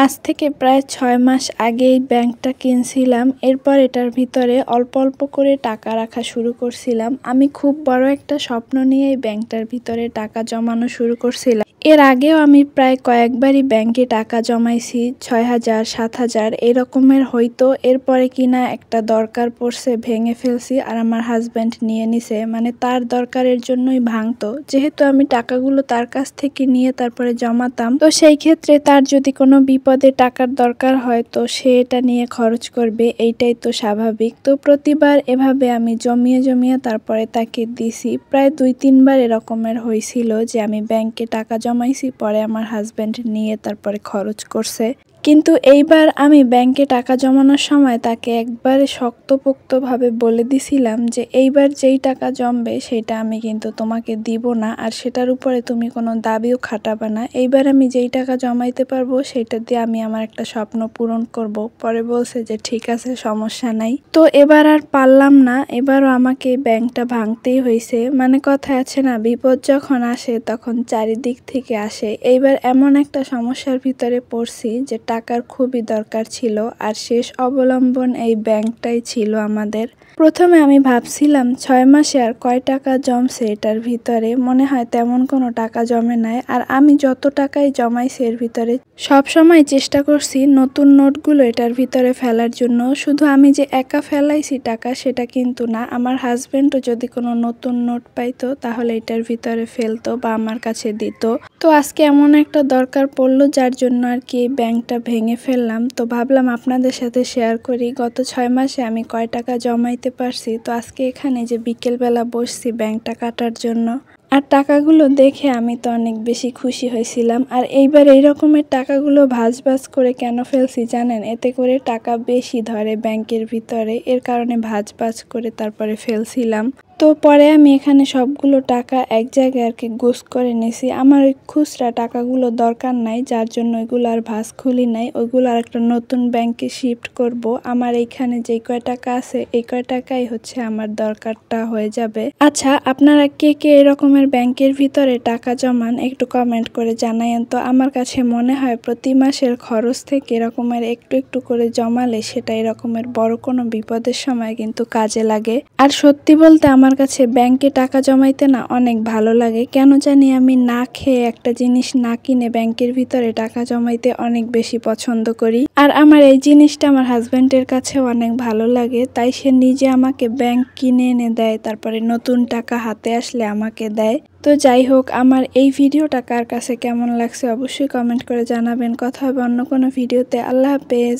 আজ থেকে প্রায় ৬ মাস আগেই ব্যাংকটা কিনছিলাম। এরপর এটার ভিতরে অল্প অল্প করে টাকা রাখা শুরু করছিলাম। আমি খুব বড় একটা স্বপ্ন নিয়ে এই ব্যাংকটার ভিতরে টাকা জমানো শুরু করছিলাম। এর আগেও আমি প্রায় কয়েকবারই ব্যাংকে টাকা জমাইছি, ৬,০০০, ৭,০০০ এরকমের হইতো। এরপরে কিনা একটা দরকার পড়ছে, ভেঙে ফেলছি আর আমার হাজব্যান্ড নিয়ে নিছে, মানে তার দরকারের জন্যই ভাঙতো। যেহেতু আমি টাকাগুলো তার কাছ থেকে নিয়ে তারপরে জমাতাম, তো সেই ক্ষেত্রে তার যদি কোনো বিপদে টাকার দরকার হয় তো সে এটা নিয়ে খরচ করবে, এইটাই তো স্বাভাবিক। তো প্রতিবার এভাবে আমি জমিয়ে জমিয়ে তারপরে তাকে দিছি। প্রায় ২-৩ বার এরকমের হয়েছিল যে আমি ব্যাংকে টাকা জমাইছি, পরে আমার হাজব্যান্ড নিয়ে তারপরে খরচ করছে। কিন্তু এইবার আমি ব্যাংকে টাকা জমানোর সময় তাকে একবারে শক্তপোক্তভাবে বলে দিছিলাম যে এইবার যেই টাকা জমবে সেটা আমি কিন্তু তোমাকে দিব না, আর সেটার উপরে তুমি কোনো দাবিও খাটাবে না। এইবার আমি যেই টাকা জমাইতে পারবো সেটা দিয়ে আমি আমার একটা স্বপ্ন পূরণ করব। পরে বলছে যে ঠিক আছে, সমস্যা নাই। তো এবার আর পারলাম না, এবারও আমাকে ব্যাংকটা ভাঙতেই হয়েছে। মানে কথায় আছে না, বিপদ যখন আসে তখন চারিদিক থেকে আসে। এইবার এমন একটা সমস্যার ভিতরে পড়ছি যে টাকার খুবই দরকার ছিল, আর শেষ অবলম্বন এই ব্যাংকটাই ছিল আমাদের। প্রথমে আমি ভাবছিলাম ৬ মাসে আর কয় টাকা জমছে এটার ভিতরে, মনে হয় তেমন কোনো টাকা জমে নাই। আর আমি যত টাকাই জমাইছি এর ভিতরে সব সময় চেষ্টা করছি নতুন নোটগুলো এটার ভিতরে ফেলার জন্য। শুধু আমি যে একা ফেলাইছি টাকা সেটা কিন্তু না, আমার হাজব্যান্ডও যদি কোনো নতুন নোট পাইতো তাহলে এটার ভিতরে ফেলতো বা আমার কাছে দিত। তো আজকে এমন একটা দরকার পড়লো যার জন্য আর কি এই ব্যাংকটা ভেঙে ফেললাম। তো ভাবলাম আপনাদের সাথে শেয়ার করি গত ৬ মাসে আমি কয় টাকা জমাইতে পারছি। তো আজকে এখানে যে বিকেলবেলা বসছি ব্যাংকটা কাটার জন্য, আর টাকাগুলো দেখে আমি তো অনেক বেশি খুশি হয়েছিলাম। আর এইবার এই রকমের টাকাগুলো ভাঁজ ভাঁজ করে কেন ফেলছি জানেন? এতে করে টাকা বেশি ধরে ব্যাংকের ভিতরে, এর কারণে ভাঁজ ভাঁজ করে তারপরে ফেলছিলাম। তো পরে আমি এখানে সবগুলো টাকা এক জায়গায় আর কি গোছ করে নিছি। আমার ওই খুচরা টাকাগুলো দরকার নাই, যার জন্য ওইগুলো আর ভাঁজ খুলি নাই। ওইগুলো আর একটা নতুন ব্যাংকে শিফট করব। আমার এইখানে যে কয় টাকা আছে এই কয় টাকাই হচ্ছে আমার দরকারটা হয়ে যাবে। আচ্ছা, আপনারা কে কে এরকমের ব্যাংকের ভিতরে টাকা জমান একটু কমেন্ট করে জানায়েন তো। আমার কাছে মনে হয় প্রতি মাসের খরচ থেকে এরকমের একটু একটু করে জমালে সেটা এরকমের বড় কোনো বিপদের সময় কিন্তু কাজে লাগে। আর সত্যি বলতে আমার কাছে ব্যাংকে টাকা জমাইতে না অনেক ভালো লাগে। কেন জানি আমি না খেয়ে একটা জিনিস না কিনে ব্যাংকের ভিতরে টাকা জমাইতে অনেক বেশি পছন্দ করি। আর আমার এই জিনিসটা আমার হাজব্যান্ডের কাছেও অনেক ভালো লাগে, তাই সে নিজে আমাকে ব্যাংক কিনে এনে দেয়, তারপরে নতুন টাকা হাতে আসলে আমাকে দেয়। তো যাই হোক, আমার এই ভিডিওটা কার কাছে কেমন লাগছে অবশ্যই কমেন্ট করে জানাবেন। কথা হবে অন্য কোনো ভিডিওতে। আল্লাহ হাফেজ।